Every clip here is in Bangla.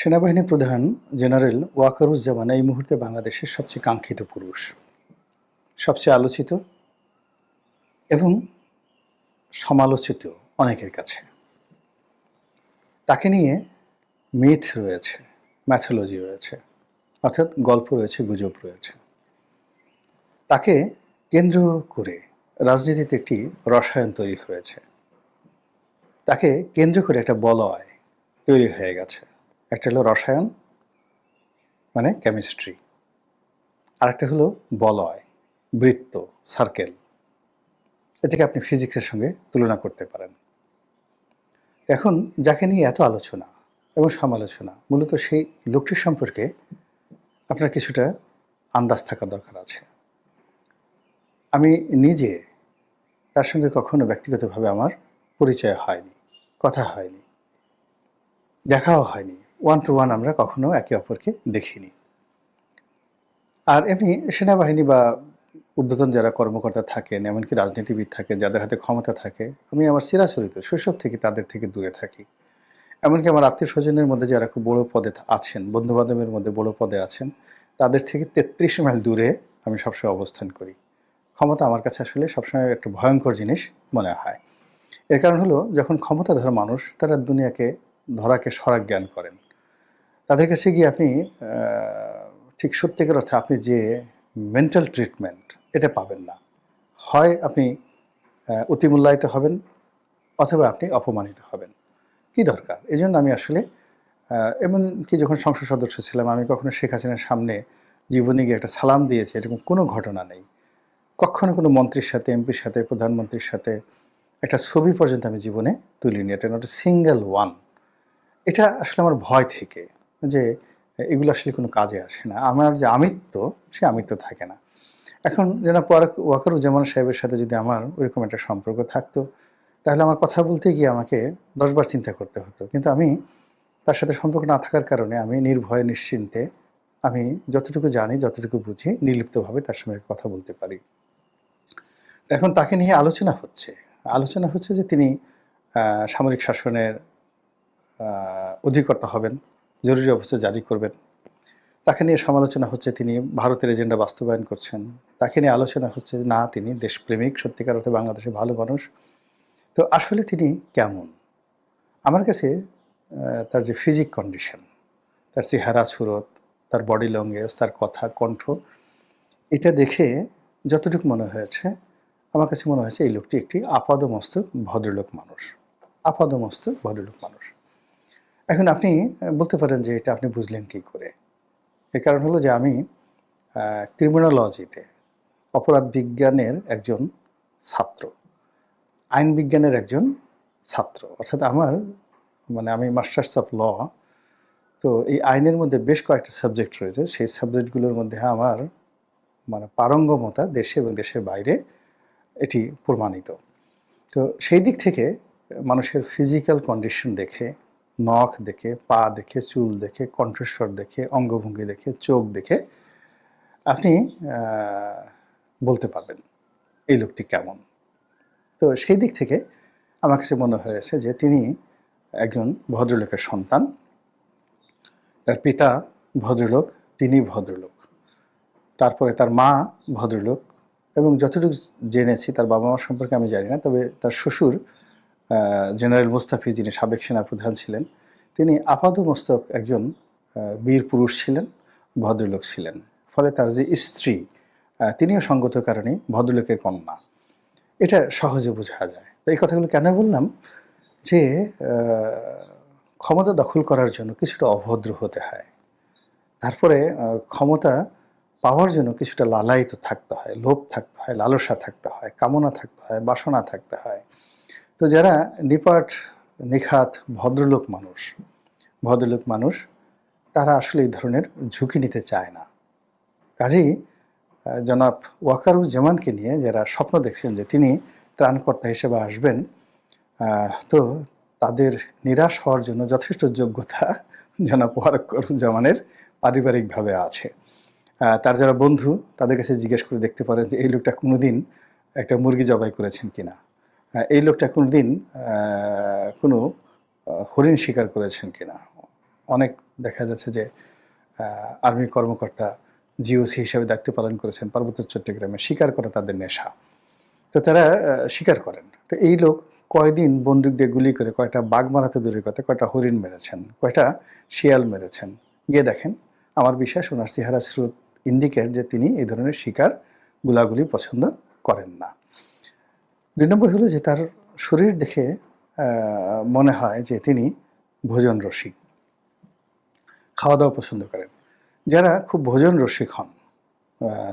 সেনাবাহিনী প্রধান জেনারেল ওয়াকারুজ্জামান এই মুহূর্তে বাংলাদেশের সবচেয়ে কাঙ্ক্ষিত পুরুষ, সবচেয়ে আলোচিত এবং সমালোচিত অনেকের কাছে। তাকে নিয়ে মিথ রয়েছে, ম্যাথোলজি রয়েছে, অর্থাৎ গল্প রয়েছে, গুজব রয়েছে। তাকে কেন্দ্র করে রাজনীতিতে একটি রসায়ন তৈরি হয়েছে। তাকে কেন্দ্র করে একটা বলয় তৈরি হয়ে গেছে। একটা হলো রসায়ন, মানে কেমিস্ট্রি, আরেকটা হলো বলয়, বৃত্ত, সার্কেল। এটাকে আপনি ফিজিক্সের সঙ্গে তুলনা করতে পারেন। এখন যাকে নিয়ে এত আলোচনা এবং সমালোচনা, মূলত সেই লোকটির সম্পর্কে আপনার কিছুটা আন্দাজ থাকা দরকার আছে। আমি নিজে তার সঙ্গে কখনো ব্যক্তিগতভাবে আমার পরিচয় হয়নি, কথা হয়নি, দেখাও হয়নি, ওয়ান টু ওয়ান আমরা কখনো একে অপরকে দেখিনি। আর এমনি সেনাবাহিনী বা ঊর্ধ্বতন যারা কর্মকর্তা থাকেন, এমনকি রাজনীতিবিদ থাকেন, যাদের হাতে ক্ষমতা থাকে, আমি আমার চিরাচরিত শৈশব থেকে তাদের থেকে দূরে থাকি। এমনকি আমার আত্মীয় স্বজনের মধ্যে যারা খুব বড় পদে আছেন, বন্ধু বান্ধবের মধ্যে বড় পদে আছেন, তাদের থেকে ৩৩ মাইল দূরে আমি সবসময় অবস্থান করি। ক্ষমতা আমার কাছে আসলে সবসময় একটা ভয়ঙ্কর জিনিস মনে হয়। এর কারণ হলো, যখন ক্ষমতাধর মানুষ তারা দুনিয়াকে ধরাকে সরাক জ্ঞান করেন, তাদের কাছে গিয়ে আপনি ঠিক সত্যিকার অর্থে আপনি যে মেন্টাল ট্রিটমেন্ট এটা পাবেন না। হয় আপনি অতিমূল্যায়িত হবেন, অথবা আপনি অপমানিত হবেন। কি দরকার? এই জন্য আমি আসলে এমনকি যখন সংসদ সদস্য ছিলাম, আমি কখনো শেখ হাসিনার সামনে জীবনে গিয়ে একটা সালাম দিয়েছি এরকম কোনো ঘটনা নেই। কখনো কোনো মন্ত্রীর সাথে, এমপির সাথে, প্রধানমন্ত্রীর সাথে একটা ছবি পর্যন্ত আমি জীবনে তুলিনি। এটা নট এ সিঙ্গেল ওয়ান। এটা আসলে আমার ভয় থেকে, যে এগুলো আসলে কোনো কাজে আসে না। আমার যে আমিত্ব, সে আমিত্ব থাকে না। এখন জনাব ওয়াকারুজ্জামান সাহেবের সাথে যদি আমার ওইরকম একটা সম্পর্ক থাকতো, তাহলে আমার কথা বলতে গিয়ে আমাকে ১০ বার চিন্তা করতে হতো। কিন্তু আমি তার সাথে সম্পর্ক না থাকার কারণে আমি নির্ভয়ে নিশ্চিন্তে, আমি যতটুকু জানি, যতটুকু বুঝি, নির্লিপ্তভাবে তার সঙ্গে কথা বলতে পারি। এখন তাকে নিয়ে আলোচনা হচ্ছে। আলোচনা হচ্ছে যে তিনি সামরিক শাসনের অধিকর্তা হবেন, জরুরি অবস্থা জারি করবেন। তাকে নিয়ে সমালোচনা হচ্ছে তিনি ভারতের এজেন্ডা বাস্তবায়ন করছেন। তাকে নিয়ে আলোচনা হচ্ছে না, তিনি দেশপ্রেমিক, সত্যিকার অর্থে বাংলাদেশের ভালো মানুষ। তো আসলে তিনি কেমন? আমার কাছে তার যে ফিজিক কন্ডিশন, তার চেহারা সুরত, তার বডি ল্যাঙ্গুয়েজ, তার কথা, কণ্ঠ, এটা দেখে যতটুকু মনে হয়েছে, আমার কাছে মনে হয়েছে এই লোকটি একটি আপাদমস্তক ভদ্রলোক মানুষ। আপাদমস্তক ভদ্রলোক মানুষ। এখন আপনি বলতে পারেন যে এটা আপনি বুঝলেন কী করে? এর কারণ হলো যে আমি ক্রিমিনোলজিতে, অপরাধ বিজ্ঞানের একজন ছাত্র, আইন বিজ্ঞানের একজন ছাত্র। অর্থাৎ আমার আমি মাস্টার্স অফ ল। তো এই আইনের মধ্যে বেশ কয়েকটা সাবজেক্ট রয়েছে। সেই সাবজেক্টগুলোর মধ্যে আমার পারঙ্গমতা দেশে এবং দেশের বাইরে এটি প্রমাণিত। তো সেই দিক থেকে মানুষের ফিজিক্যাল কন্ডিশন দেখে, নখ দেখে, পা দেখে, চুল দেখে, কণ্ঠস্বর দেখে, অঙ্গভঙ্গি দেখে, চোখ দেখে আপনি বলতে পারবেন এই লোকটি কেমন। তো সেই দিক থেকে আমার কাছে মনে হয়েছে যে তিনি একজন ভদ্রলোকের সন্তান। তার পিতা ভদ্রলোক, তিনি ভদ্রলোক। তারপরে তার মা ভদ্রলোক, এবং যতটুকু জেনেছি তার বাবা মা সম্পর্কে আমি জানি না, তবে তার শ্বশুর জেনারেল মুস্তাফি, যিনি সাবেক সেনাপ্রধান ছিলেন, তিনি আপাদমস্তক একজন বীর পুরুষ ছিলেন, ভদ্রলোক ছিলেন। ফলে তার যে স্ত্রী, তিনিও সঙ্গত কারণে ভদ্রলোকের কন্যা। এটা সহজে বোঝা যায়। তো এই কথাগুলো কেন বললাম? যে ক্ষমতা দখল করার জন্য কিছুটা অভদ্র হতে হয়। তারপরে ক্ষমতা পাওয়ার জন্য কিছুটা লালায়িত থাকতে হয়, লোভ থাকতে হয়, লালসা থাকতে হয়, কামনা থাকতে হয়, বাসনা থাকতে হয়। তো যারা নিপাট, নিখাত ভদ্রলোক মানুষ, তারা আসলে এই ধরনের ঝুঁকি নিতে চায় না। কাজেই জনাব ওয়াকারুজ্জামানকে নিয়ে যারা স্বপ্ন দেখছেন যে তিনি ত্রাণকর্তা হিসেবে আসবেন, তো তাদের নিরাশ হওয়ার জন্য যথেষ্ট যোগ্যতা জনাব ওয়াকারুজ্জামানের পারিবারিকভাবে আছে। তার যারা বন্ধু, তাদের কাছে জিজ্ঞেস করে দেখতে পারেন যে এই লোকটা কোনোদিন একটা মুরগি জবাই করেছেন কিনা, এই লোকটা কোনোদিন কোনো হরিণ শিকার করেছেন কিনা। অনেক দেখা যাচ্ছে যে আর্মি কর্মকর্তা জিওসি হিসেবে দায়িত্ব পালন করেছেন পার্বত্য চট্টগ্রামে, শিকার করা তাদের নেশা। তো তারা শিকার করেন। তো এই লোক কয়দিন বন্দুক দিয়ে গুলি করে কয়টা বাঘ মারাতে দূরের কথা, কয়টা হরিণ মেরেছেন, কয়টা শিয়াল মেরেছেন। গিয়ে দেখেন, আমার বিশ্বাস ওনার চেহারা স্রোত ইন্ডিকেট যে তিনি এই ধরনের শিকার গুলাগুলি পছন্দ করেন না। ২ নম্বর হলো যে তার শরীর দেখে মনে হয় যে তিনি ভোজন রসিক, খাওয়া দাওয়া পছন্দ করেন। যারা খুব ভোজন রসিক হন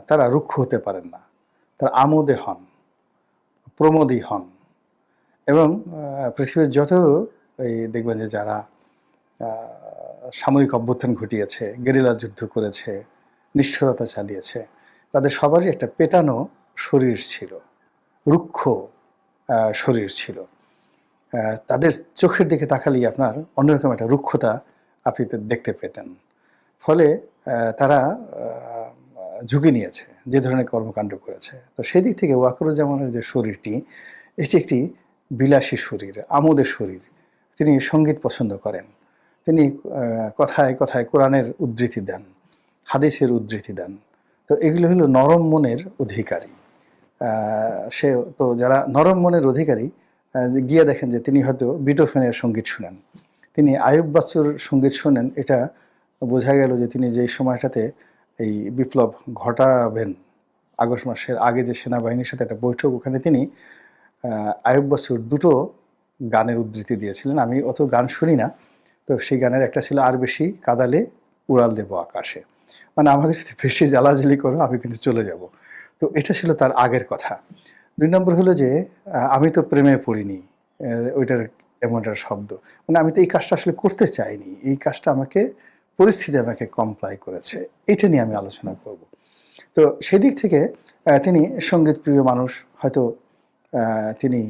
তারা রুক্ষ হতে পারেন না, তারা আমোদে হন, প্রমোদী হন। এবং পৃথিবীর যত এই দেখবেন যে যারা সামরিক অভ্যুত্থান ঘটিয়েছে, গেরিলা যুদ্ধ করেছে, নিষ্ঠুরতা চালিয়েছে, তাদের সবারই একটা পেটানো শরীর ছিল, রুক্ষ শরীর ছিল। তাদের চোখের দিকে তাকালেই আপনার অন্যরকম একটা রুক্ষতা আপনি দেখতে পেতেন। ফলে তারা ঝুঁকি নিয়েছে, যে ধরনের কর্মকাণ্ড করেছে। তো সেই দিক থেকে ওয়াকারুজ্জামানের যে শরীরটি, এটি একটি বিলাসী শরীর, আমোদের শরীর। তিনি সঙ্গীত পছন্দ করেন, তিনি কথায় কথায় কোরআনের উদ্ধৃতি দেন, হাদিসের উদ্ধৃতি দেন। তো এগুলো হলো নরম মনের অধিকারী। সে তো যারা নরম মনের অধিকারী গিয়ে দেখেন যে তিনি হয়তো বিটোফেনের সঙ্গীত শুনেন, তিনি আয়ুব বাচ্চুর সঙ্গীত শোনেন। এটা বোঝা গেল যে তিনি যেই সময়টাতে এই বিপ্লব ঘটাবেন, আগস্ট মাসের আগে যে সেনাবাহিনীর সাথে একটা বৈঠক, ওখানে তিনি আয়ুব বাচ্চুর দুটো গানের উদ্ধৃতি দিয়েছিলেন। আমি অত গান শুনি না, তো সেই গানের একটা ছিল আর বেশি কাদালে উড়াল দেব আকাশে, মানে আমাকে যদি বেশি জ্বালাজালি করো আমি কিন্তু চলে যাব। তো এটা ছিল তার আগের কথা। ২ নম্বর হলো যে আমি তো প্রেমে পড়িনি, ওইটার এমন একটা শব্দ, মানে আমি তো এই কাজটা আসলে করতে চাইনি, এই কাজটা আমাকে পরিস্থিতি আমাকে কমপ্লাই করেছে। এটা নিয়ে আমি আলোচনা করব। তো সেই দিক থেকে তিনি সঙ্গীত প্রিয় মানুষ। হয়তো তিনি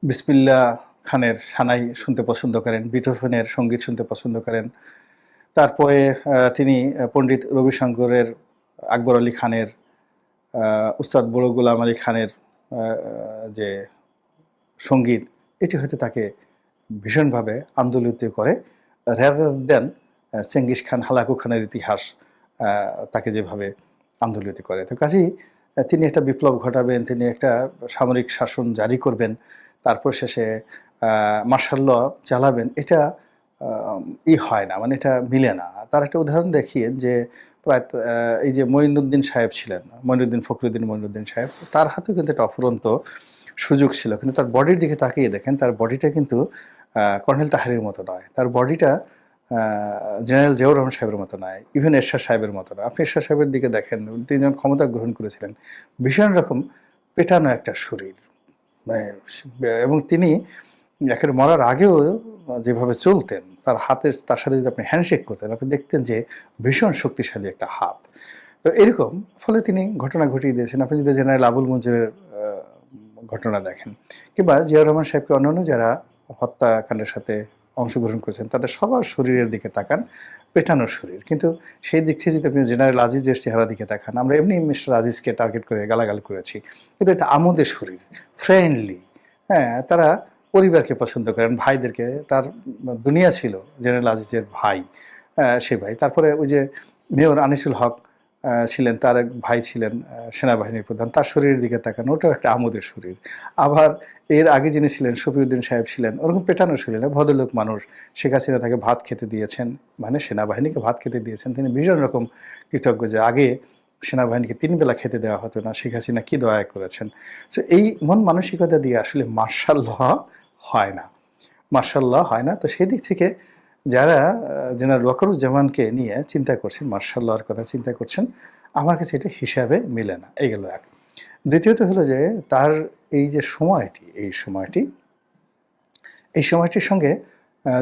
বিসমিল্লাহ খানের সানাই শুনতে পছন্দ করেন, বিটোফেনের সঙ্গীত শুনতে পছন্দ করেন। তারপরে তিনি পণ্ডিত রবিশঙ্করের, আকবর আলী খানের, উস্তাদ বড় গোলাম আলী খানের যে সঙ্গীত, এটি হয়তো তাকে ভীষণভাবে আন্দোলিত করে, rather than Genghis Khan, Hulagu খানের ইতিহাস তাকে যেভাবে আন্দোলিত করে। তো কাজেই তিনি একটা বিপ্লব ঘটাবেন, তিনি একটা সামরিক শাসন জারি করবেন, তারপর শেষে মার্শাল ল চালাবেন, এটা হয় না, মানে এটা মিলে না। তার একটা উদাহরণ দেখিয়ে যে প্রায় এই যে মঈনুদ্দিন সাহেব ছিলেন, মঈনুদ্দিন সাহেব, তার হাতেও কিন্তু একটা অফুরন্ত সুযোগ ছিল, কিন্তু তার বডির দিকে তাকিয়ে দেখেন তার বডিটা কিন্তু কর্নেল তাহেরের মতো নয়, তার বডিটা জেনারেল জিয়াউর রহমান সাহেবের মতো নয়, ইভেন এরশাদ সাহেবের মতো নয়। আপনি এরশাদ সাহেবের দিকে দেখেন, তিনি যখন ক্ষমতা গ্রহণ করেছিলেন, ভীষণ রকম পেটানো একটা শরীর, মানে এবং তিনি একের মরার আগেও যেভাবে চলতেন, তার হাতে, তার সাথে যদি আপনি হ্যান্ডশেক করতেন, আপনি দেখতেন যে ভীষণ শক্তিশালী একটা হাত। তো এরকম, ফলে তিনি ঘটনা ঘটিয়ে দিয়েছেন। আপনি যদি জেনারেল আবুল মঞ্জুরের ঘটনা দেখেন, কিংবা জিয়াউর রহমান সাহেবকে অন্যান্য যারা হত্যাকাণ্ডের সাথে অংশগ্রহণ করেছেন, তাদের সবার শরীরের দিকে তাকান, পেটানোর শরীর। কিন্তু সেই দিক থেকে যদি আপনি জেনারেল আজিজের চেহারা দিকে তাকান, আমরা এমনি মিস্টার আজিজকে টার্গেট করে গালাগাল করেছি, কিন্তু এটা আমোদের শরীর, ফ্রেন্ডলি। হ্যাঁ, তারা পরিবারকে পছন্দ করেন, ভাইদেরকে, তার দুনিয়া ছিল জেনারেল আজিজের ভাই, সে ভাই। তারপরে ওই যে মেয়র আনিসুল হক ছিলেন, তার এক ভাই ছিলেন সেনাবাহিনীর প্রধান, তার শরীরের দিকে তাকান, ওটাও একটা আমোদের শরীর। আবার এর আগে যিনি ছিলেন শফিউদ্দিন সাহেব ছিলেন, ওরকম পেটানো শরীর না, ভদ্রলোক মানুষ। শেখ হাসিনা তাকে ভাত খেতে দিয়েছেন, মানে সেনাবাহিনীকে ভাত খেতে দিয়েছেন, তিনি ভীষণ রকম কৃতজ্ঞ যে আগে সেনাবাহিনীকে 3 বেলা খেতে দেওয়া হতো না, শেখ হাসিনা কী দয়া করেছেন। তো এই মন মানসিকতা দিয়ে আসলে মার্শাল ল হয় না, মার্শাল ল হয় না। তো সেই দিক থেকে যারা জেনারেল ওয়াকারুজ্জামানকে নিয়ে চিন্তা করছেন, মার্শাল লর কথা চিন্তা করছেন, আমার কাছে এটা হিসাবে মিলে না। এই গেল এক। দ্বিতীয়ত হলো যে তার এই যে সময়টি, এই সময়টির সঙ্গে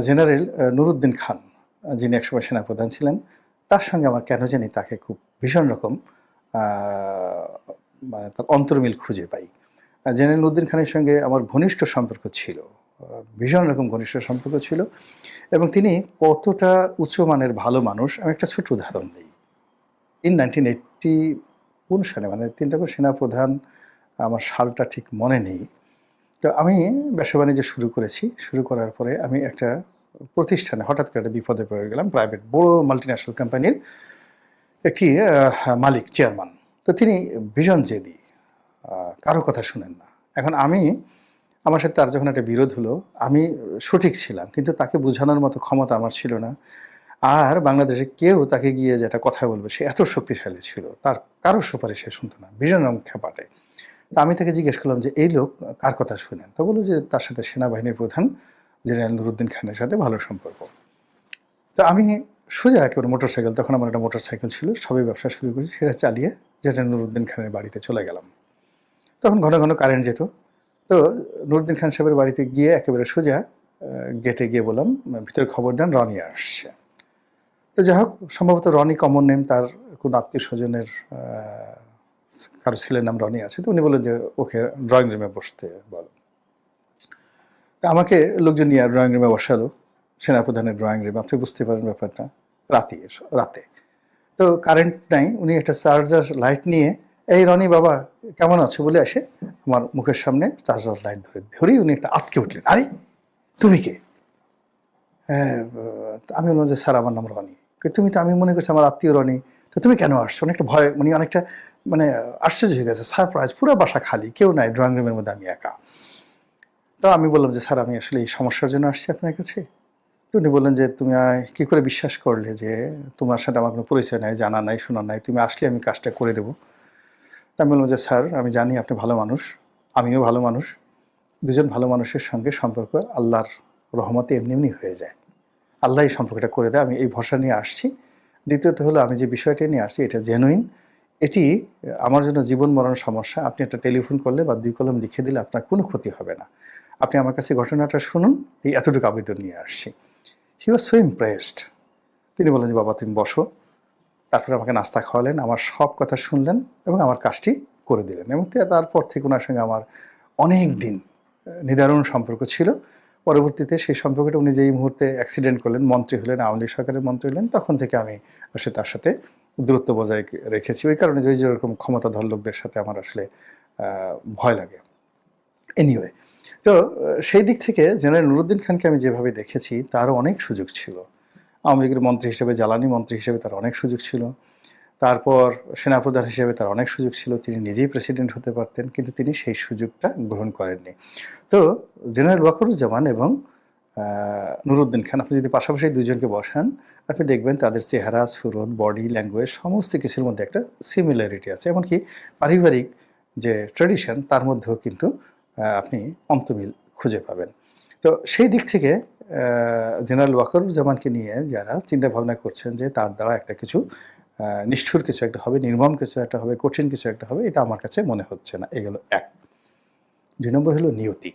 জেনারেল নুরুদ্দিন খান, যিনি একসময় সেনাপ্রধান ছিলেন, তার সঙ্গে আমার কেন জানি তাকে খুব ভীষণ রকম মানে তার অন্তর্মিল খুঁজে পাই। জেনারেল নুরুদ্দিন খানের সঙ্গে আমার ঘনিষ্ঠ সম্পর্ক ছিল, ভীষণ রকম ঘনিষ্ঠ সম্পর্ক ছিল, এবং তিনি কতটা উচ্চমানের ভালো মানুষ, আমি একটা ছোট উদাহরণ দিই। ইন 1980 কোন সালে, মানে তিনি তখন সেনাপ্রধান, আমার সালটা ঠিক মনে নেই। তো আমি ব্যবসা বাণিজ্য শুরু করেছি। শুরু করার পরে আমি একটা প্রতিষ্ঠানে হঠাৎ করে একটা বিপদে পড়ে গেলাম। প্রাইভেট বড় মাল্টিন্যাশনাল কোম্পানির একটি মালিক, চেয়ারম্যান। তো তিনি ভীষণ জেদি, কারো কথা শুনেন না। এখন আমার সাথে তার যখন একটা বিরোধ হলো, আমি সঠিক ছিলাম, কিন্তু তাকে বোঝানোর মতো ক্ষমতা আমার ছিল না। আর বাংলাদেশে কেউ তাকে গিয়ে যে একটা কথা বলবে, সে এত শক্তিশালী ছিল, তার কারোর সুপারিশ সে শুনতো না, ভীষণ খেপাটে। তো আমি তাকে জিজ্ঞেস করলাম যে, এই লোক কার কথা শুনেন? তো বললো যে তার সাথে সেনাবাহিনীর প্রধান জেনারেল নুরুদ্দিন খানের সাথে ভালো সম্পর্ক। তো আমি সোজা একেবারে মোটরসাইকেল, তখন আমার একটা মোটরসাইকেল ছিল, সবই ব্যবসা শুরু করেছি, সেটা চালিয়ে জেনারেল নুরুদ্দিন খানের বাড়িতে চলে গেলাম। তখন ঘন ঘন কারেন্ট যেত। তো নুরুদ্দিন খান সাহেবের বাড়িতে গিয়ে একেবারে সোজা গেটে গিয়ে বললাম, ভিতরে খবর দেন রনি আসছে। তো যাই হোক, সম্ভবত রনি কমন নেম, তার কোনো আত্মীয় স্বজনের কারো ছেলের নাম রনি আছে। তো উনি বললেন যে ওকে ড্রয়িং রুমে বসতে বলো। আমাকে লোকজন নিয়ে ড্রয়িং রুমে বসালো, সেনাপ্রধানের ড্রয়িং রুমে। আপনি বুঝতে পারেন ব্যাপারটা, রাতে। তো কারেন্ট নাই, উনি একটা চার্জার লাইট নিয়ে, এই রনি বাবা কেমন আছো বলে আসে আমার মুখের সামনে চার্জার লাইট ধরেই উনি একটা আটকে উঠলেন। আরে তুমি কে? হ্যাঁ, আমি বললাম যে স্যার আমার নাম রনি। তুমি তো, আমি মনে করছি আমার আত্মীয় রনি, তো তুমি কেন আসছো? অনেকটা ভয়, মানে অনেকটা মানে আশ্চর্য হয়ে গেছে, সারপ্রাইজ, পুরো বাসা খালি, কেউ নাই, ড্রয়িং রুমের মধ্যে আমি একা। তো আমি বললাম যে স্যার আমি আসলে এই সমস্যার জন্য আসছি আপনার কাছে। তো উনি বললেন যে তুমি কী করে বিশ্বাস করলে যে তোমার সাথে আমার কোনো পরিচয় নাই, জানা নাই, শোনা নাই, তুমি আসলে আমি কাজটা করে দেবো? তা আমি বললাম যে স্যার আমি জানি আপনি ভালো মানুষ, আমিও ভালো মানুষ, দুজন ভালো মানুষের সঙ্গে সম্পর্ক আল্লাহর রহমতে এমনি এমনি হয়ে যায়, আল্লাহ এই সম্পর্কটা করে দেয়, আমি এই ভরসা নিয়ে আসছি। দ্বিতীয়ত হলো, আমি যে বিষয়টা নিয়ে আসছি এটা জেনুইন, এটি আমার জন্য জীবন মরণ সমস্যা। আপনি একটা টেলিফোন করলে বা 2 কলম লিখে দিলে আপনার কোনো ক্ষতি হবে না। আপনি আমার কাছে ঘটনাটা শুনুন, এই এতটুকু আবেদন নিয়ে আসছি। হি ওয়াজ সো ইমপ্রেসড। তিনি বললেন যে বাবা তুমি বসো। তারপরে আমাকে নাস্তা খাওয়ালেন, আমার সব কথা শুনলেন এবং আমার কাজটি করে দিলেন। এবং তারপর থেকে ওনার সঙ্গে আমার অনেক দিন নিদারুণ সম্পর্ক ছিল। পরবর্তীতে সেই সম্পর্কটা, উনি যেই মুহূর্তে অ্যাক্সিডেন্ট করলেন, মন্ত্রী হলেন, আওয়ামী লীগ সরকারের মন্ত্রী হলেন, তখন থেকে আমি আসলে তার সাথে দূরত্ব বজায় রেখেছি। ওই কারণে যে যেরকম ক্ষমতাধর লোকদের সাথে আমার আসলে ভয় লাগে। এনিওয়ে, তো সেই দিক থেকে জেনারেল নুরুদ্দিন খানকে আমি যেভাবে দেখেছি, তারও অনেক সুযোগ ছিল। আওয়ামী লীগের মন্ত্রী হিসেবে, জ্বালানি মন্ত্রী হিসেবে তার অনেক সুযোগ ছিল। তারপর সেনাপ্রধান হিসেবে তার অনেক সুযোগ ছিল, তিনি নিজেই প্রেসিডেন্ট হতে পারতেন, কিন্তু তিনি সেই সুযোগটা গ্রহণ করেননি। তো জেনারেল ওয়াকারুজ্জামান এবং নুরুদ্দিন খান, আপনি যদি পাশাপাশি দুইজনকে বসান, আপনি দেখবেন তাদের চেহারা, সুরত, বডি ল্যাঙ্গুয়েজ সমস্ত কিছুর মধ্যে একটা সিমিলারিটি আছে। এমনকি পারিবারিক যে ট্র্যাডিশন, তার মধ্যেও কিন্তু আপনি অন্তমিল খুঁজে পাবেন। তো সেই দিক থেকে জেনারেল ওয়াকারুজ্জামানকে নিয়ে যারা চিন্তা ভাবনা করছেন যে তার দ্বারা একটা কিছু নিষ্ঠুর কিছু একটা হবে, নির্মম কিছু একটা হবে, কঠিন কিছু একটা হবে, এটা আমার কাছে মনে হচ্ছে না। এগুলো এক। 2 নম্বর হলো নিয়তি।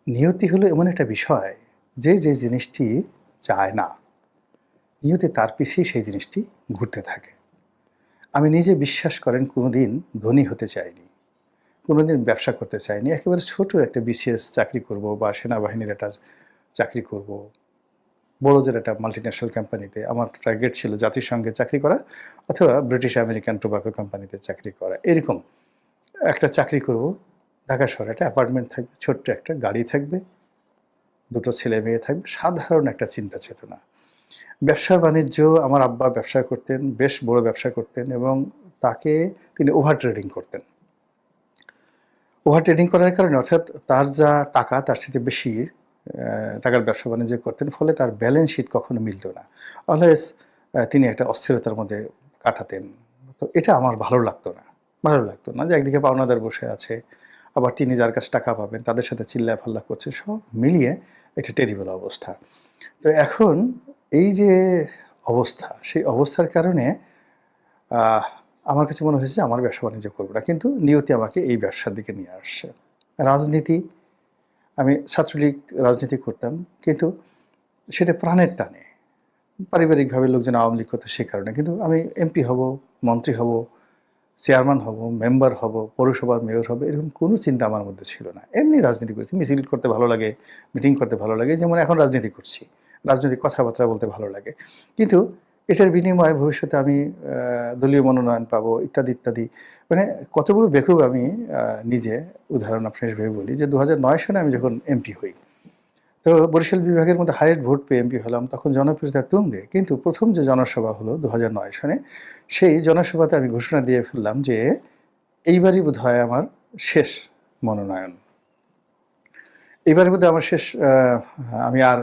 নিয়তি হলো এমন একটা বিষয়, যে জিনিসটি চায় না, নিয়তি তার পিছেই সেই জিনিসটি ঘুরতে থাকে। আমি নিজে, বিশ্বাস করেন, কোনোদিন ধনী হতে চাইনি, কোনোদিন ব্যবসা করতে চাইনি। একেবারে ছোট একটা বিসিএস চাকরি করব বা সেনাবাহিনীর একটা চাকরি করব, বড় যে একটা মাল্টিন্যাশনাল কোম্পানিতে, আমার টার্গেট ছিল জাতিসংঘে চাকরি করা অথবা ব্রিটিশ আমেরিকান টোবাকো কোম্পানিতে চাকরি করা। এরকম একটা চাকরি করব, ঢাকা শহরে একটা অ্যাপার্টমেন্ট থাকবে, ছোট্ট একটা গাড়ি থাকবে, 2টো ছেলে মেয়ে থাকবে, সাধারণ একটা চিন্তা চেতনা। ব্যবসা বাণিজ্য, আমার আব্বা ব্যবসা করতেন, বেশ বড় ব্যবসা করতেন, এবং তিনি ওভার ট্রেডিং করতেন। ওভার ট্রেডিং করার কারণে, অর্থাৎ তার যা টাকা তার সাথে বেশি টাকার ব্যবসা বাণিজ্য করতেন, ফলে তার ব্যালেন্স শিট কখনো মিলত না। অলওয়েজ তিনি একটা অস্থিরতার মধ্যে কাটাতেন। তো এটা আমার ভালো লাগতো না যে একদিকে পাওনাদার বসে আছে, আবার তিনি যার কাছে টাকা পাবেন তাদের সাথে চিল্লাফাল্লা করছে, সব মিলিয়ে একটা টেরিবল অবস্থা। তো এখন এই যে অবস্থা, সেই অবস্থার কারণে আমার কাছে মনে হয়েছে যে আমার ব্যবসা বাণিজ্য করবো না, কিন্তু নিয়তি আমাকে এই ব্যবসার দিকে নিয়ে আসছে। রাজনীতি, আমি ছাত্রলীগ রাজনীতি করতাম, কিন্তু সেটা প্রাণের টানে। পারিবারিকভাবে লোকজন আওয়ামী লীগ করতো সে কারণে, কিন্তু আমি এমপি হব, মন্ত্রী হব, চেয়ারম্যান হব, মেম্বার হব, পৌরসভার মেয়র হব, এরকম কোনো চিন্তা আমার মধ্যে ছিল না। এমনি রাজনীতি করেছি, মিছিল করতে ভালো লাগে, মিটিং করতে ভালো লাগে, যেমন এখন রাজনীতি করছি, রাজনৈতিক কথাবার্তা বলতে ভালো লাগে। কিন্তু এটার বিনিময়ে ভবিষ্যতে আমি দলীয় মনোনয়ন পাবো, ইত্যাদি ইত্যাদি। মানে কতগুলো বেকুব আমি নিজে। উদাহরণ আপনার ভেবে বলি যে 2009 সালে আমি যখন এমপি হই, তো বরিশাল বিভাগের মধ্যে হাইয়েস্ট ভোট পেয়ে এমপি হলাম, তখন জনপ্রিয়তা তুঙ্গে। কিন্তু প্রথম যে জনসভা হলো 2009 সনে, সেই জনসভাতে আমি ঘোষণা দিয়ে ফেললাম যে এইবারই বোধহয় আমার শেষ মনোনয়ন। এবারের মধ্যে আমার শেষ, আমি আর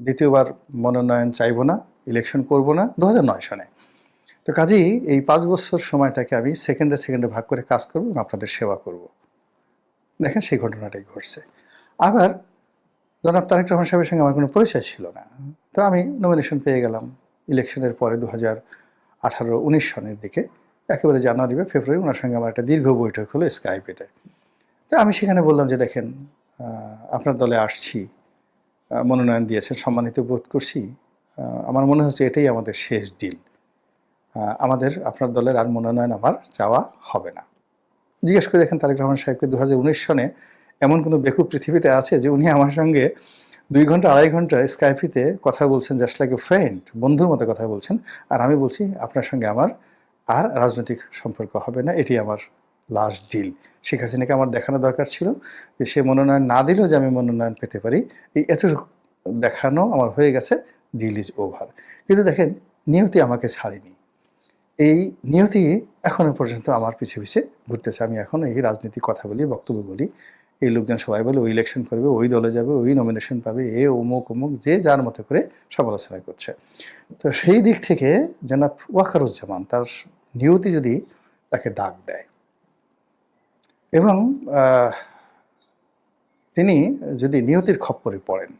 দ্বিতীয়বার মনোনয়ন চাইব না, ইলেকশন করব না 2009 সনে। তো কাজেই এই 5 বছর সময়টাকে আমি সেকেন্ডে সেকেন্ডে ভাগ করে কাজ করব এবং আপনাদের সেবা করব। দেখেন সেই ঘটনাটাই ঘটছে। আবার জনাব তারেক রহমান সাহেবের সঙ্গে আমার কোনো পরিচয় ছিল না। তো আমি নমিনেশন পেয়ে গেলাম ইলেকশনের পরে 2018-19 সনের দিকে, একেবারে জানুয়ারি বা ফেব্রুয়ারি ওনার সঙ্গে আমার একটা দীর্ঘ বৈঠক হলো স্কাইপেতে। তো আমি সেখানে বললাম যে দেখেন, আপনার দলে আসছি, মনোনয়ন দিয়েছেন, সম্মানিত বোধ করছি। আমার মনে হচ্ছে এটাই আমাদের শেষ ডিল। আমাদের আপনার দলের আর মনোনয়ন আমার চাওয়া হবে না। জিজ্ঞেস করে দেখেন তারেক রহমান সাহেবকে 2019 সনে এমন কোনো বেকুব পৃথিবীতে আছে যে উনি আমার সঙ্গে 2 ঘন্টা 2.5 ঘন্টা স্কাইপিতে কথা বলছেন, জাস্ট লাইক এ ফ্রেন্ড, বন্ধুর মতো কথা বলছেন, আর আমি বলছি আপনার সঙ্গে আমার আর রাজনৈতিক সম্পর্ক হবে না, এটি আমার লাস্ট ডিল। শেখ হাসিনাকে আমার দেখানো দরকার ছিল যে সে মনোনয়ন না দিলেও যে আমি মনোনয়ন পেতে পারি, এই এতটুকু দেখানো আমার হয়ে গেছে, ডিল ইজ ওভার। কিন্তু দেখেন, নিয়তি আমাকে ছাড়েনি। এই নিয়তি এখনো পর্যন্ত আমার পিছে পিছে ঘুরতেছে। আমি এখন এই রাজনীতি কথা বলি, বক্তব্য বলি, এই লোকজন সবাই বলে ওই ইলেকশন করবে, ওই দলে যাবে, ওই নমিনেশন পাবে, এ অমুক অমুক, যে যার মতো করে সমালোচনা করছে। তো সেই দিক থেকে জনাব ওয়াকারুজ্জামান তার নিয়তি যদি তাকে ডাক দেয় এবং তিনি যদি নিয়তির খপ্পরে পড়েন,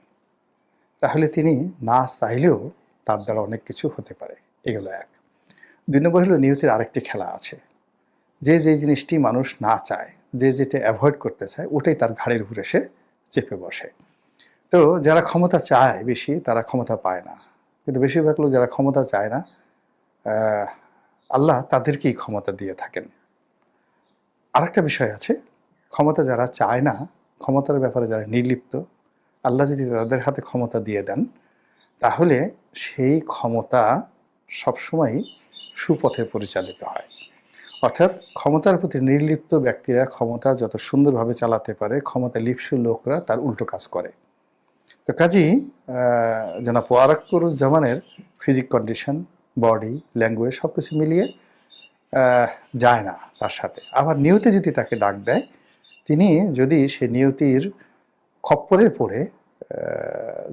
তাহলে তিনি না চাইলেও তার দ্বারা অনেক কিছু হতে পারে। এগুলো এক। 2 নম্বর হলো নিয়তির আরেকটি খেলা আছে। যে জিনিসটি মানুষ না চায়, যে যেটা অ্যাভয়েড করতে চায়, ওটাই তার ঘাড়ের উপর এসে চেপে বসে। তো যারা ক্ষমতা চায় বেশি, তারা ক্ষমতা পায় না। কিন্তু বেশিরভাগ লোক যারা ক্ষমতা চায় না, আল্লাহ তাদেরকেই ক্ষমতা দিয়ে থাকেন। আরেকটা বিষয় আছে, ক্ষমতা যারা চায় না, ক্ষমতার ব্যাপারে যারা নির্লিপ্ত, আল্লাহ যদি তাদের হাতে ক্ষমতা দিয়ে দেন, তাহলে সেই ক্ষমতা সবসময় সুপথে পরিচালিত হয়। অর্থাৎ ক্ষমতার প্রতি নির্লিপ্ত ব্যক্তিরা ক্ষমতা যত সুন্দরভাবে চালাতে পারে, ক্ষমতা লিপ্সু লোকরা তার উল্টো কাজ করে। তো কাজেই জনাব ওয়াকারুজ্জামানের ফিজিক কন্ডিশন, বডি ল্যাঙ্গুয়েজ সব কিছু মিলিয়ে যায় না তার সাথে। আবার নিয়তি যদি তাকে ডাক দেয়, তিনি যদি সে নিয়তির খপ্পরে পড়ে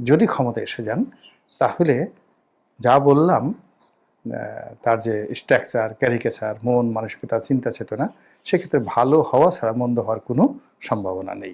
যদি ক্ষমতা এসে যান, তাহলে যা বললাম, তার যে স্ট্রাকচার, ক্যারিকেচার, মন মানসিকতা, চিন্তা চেতনা, সেক্ষেত্রে ভালো হওয়া ছাড়া মন্দ হওয়ার কোনো সম্ভাবনা নেই।